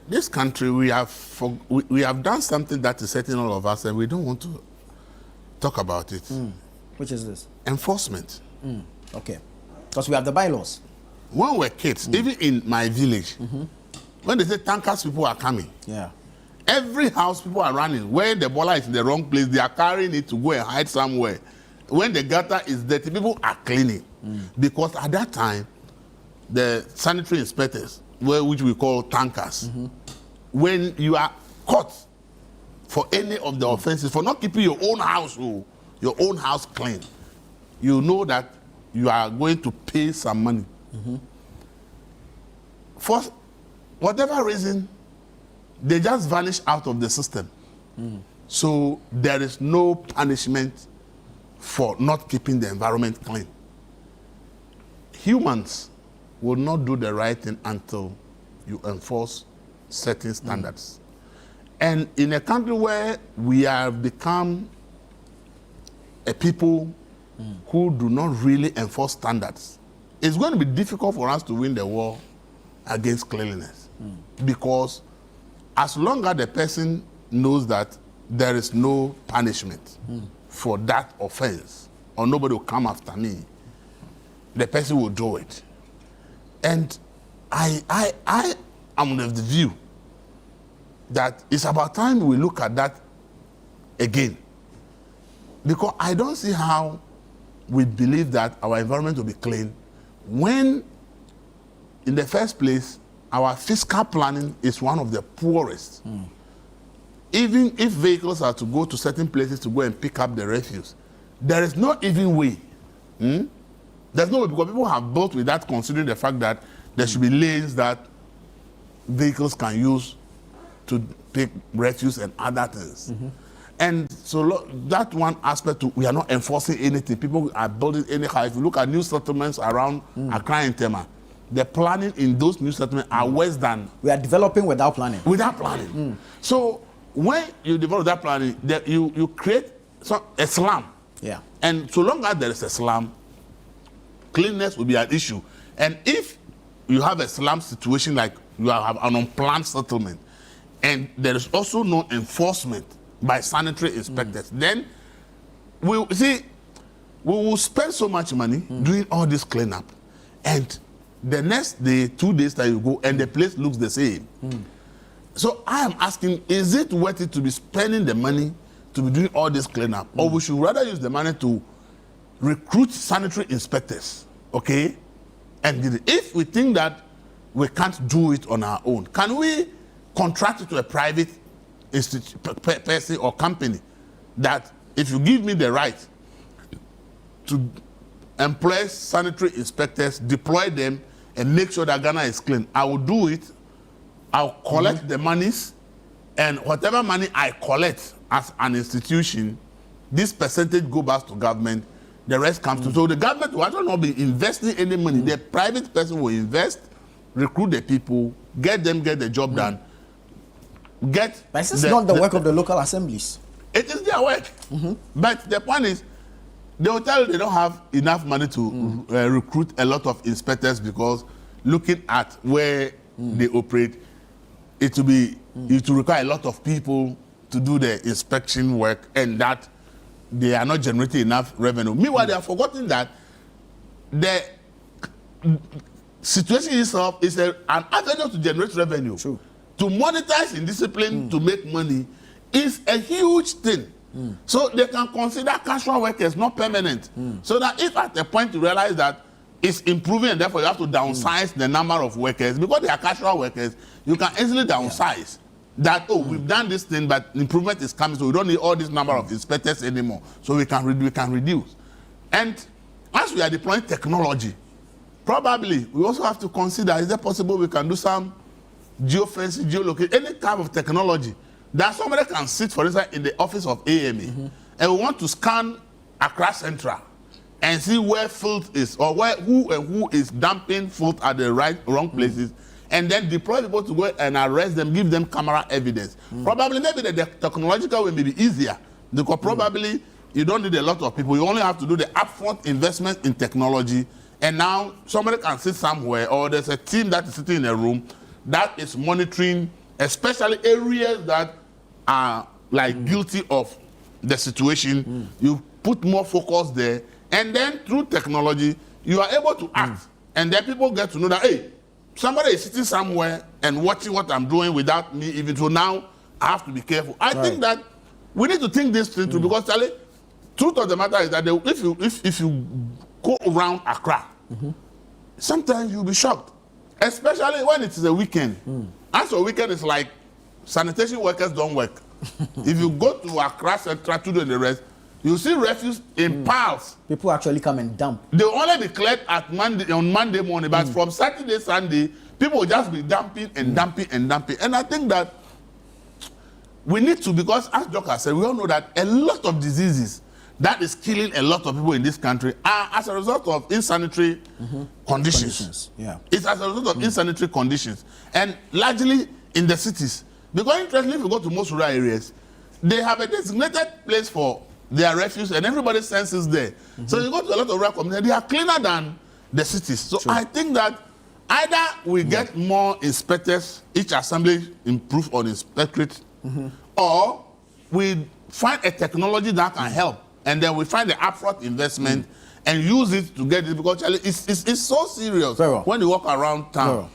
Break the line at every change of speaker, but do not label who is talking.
this country, we have done something that is hurting all of us, and we don't want to talk about it.
Which is this?
Enforcement.
Okay. Because we have the bylaws.
When we were kids, even in my village, when they say tankers, people are coming.
Yeah.
Every house, people are running. When the boiler is in the wrong place, they are carrying it to go and hide somewhere. When the gutter is dirty, people are cleaning. Because at that time, the sanitary inspectors, which we call tankers, when you are caught for any of the offenses, for not keeping your own house clean, you know that you are going to pay some money. For whatever reason, they just vanish out of the system. So there is no punishment for not keeping the environment clean. Humans will not do the right thing until you enforce certain standards. And in a country where we have become a people who do not really enforce standards, it's going to be difficult for us to win the war against cleanliness. Because as long as the person knows that there is no punishment for that offense, or nobody will come after me, the person will do it. And I am of the view that it's about time we look at that again. Because I don't see how we believe that our environment will be clean when, in the first place, our fiscal planning is one of the poorest. Even if vehicles are to go to certain places to go and pick up the refuse, there is no even way. There's no way, because people have built with that, considering the fact that there should be lanes that vehicles can use to pick refuse and other things. And so that one aspect, we are not enforcing anything. People are building anyhow. If you look at new settlements around Accra and Tema, the planning in those new settlements are worse than...
We are developing without planning.
Without planning. So when you develop that planning, you create a slum.
Yeah.
And so long as there is a slum, cleanliness will be an issue. And if you have a slum situation, like you have an unplanned settlement, and there is also no enforcement by sanitary inspectors, then we will spend so much money doing all this cleanup, and the next day, 2 days that you go, and the place looks the same. So I am asking, is it worth it to be spending the money to be doing all this cleanup, or we should rather use the money to recruit sanitary inspectors, okay? And if we think that we can't do it on our own, can we contract it to a private person or company that if you give me the right to employ sanitary inspectors, deploy them, and make sure that Ghana is clean, I will do it. I'll collect the monies, and whatever money I collect as an institution, this percentage go back to government, the rest comes to... So the government will actually not be investing any money. The private person will invest, recruit the people, get the job done. But
this is not the work of the local assemblies.
It is their work. But the point is, they will tell you they don't have enough money to recruit a lot of inspectors, because looking at where they operate, it will require a lot of people to do the inspection work, and that they are not generating enough revenue. Meanwhile, they have forgotten that the situation itself is an avenue to generate revenue.
True.
To monetize indiscipline, to make money, is a huge thing. So they can consider casual workers not permanent. So that if at a point you realize that it's improving and therefore you have to downsize the number of workers, because they are casual workers, you can easily downsize. That, oh, we've done this thing, but improvement is coming, so we don't need all this number of inspectors anymore. So we can reduce. And as we are deploying technology, probably we also have to consider, is it possible we can do some geofencing, geolocation, any type of technology that somebody can sit, for instance, in the office of AMA, and we want to scan Accra Central and see where filth is, or who is dumping filth at the wrong places, and then deploy people to go and arrest them, give them camera evidence. Probably, maybe the technological way may be easier, because probably you don't need a lot of people. You only have to do the upfront investment in technology, and now somebody can sit somewhere, or there's a team that is sitting in a room that is monitoring especially areas that are like guilty of the situation. You put more focus there, and then through technology, you are able to act, and then people get to know that, hey, somebody is sitting somewhere and watching what I'm doing without me even. So now I have to be careful. I think that we need to think this through too, because Charlie, truth of the matter is that if you go around Accra, sometimes you'll be shocked, especially when it is a weekend. As a weekend, it's like sanitation workers don't work. If you go to Accra Central to do the rest, you see refuse in piles.
People actually come and dump.
They only declared on Monday morning, but from Saturday, Sunday, people will just be dumping and dumping and dumping. And I think that we need to, because as Joker said, we all know that a lot of diseases that is killing a lot of people in this country are as a result of insanitary conditions.
Yeah.
It's as a result of insanitary conditions, and largely in the cities. Because interestingly, if you go to most rural areas, they have a designated place for their refuse, and everybody senses there. So you go to a lot of rural communities, they are cleaner than the cities. So I think that either we get more inspectors, each assembly improve on inspectorate, or we find a technology that can help, and then we find the upfront investment and use it to get it, because it's so serious when you walk around town.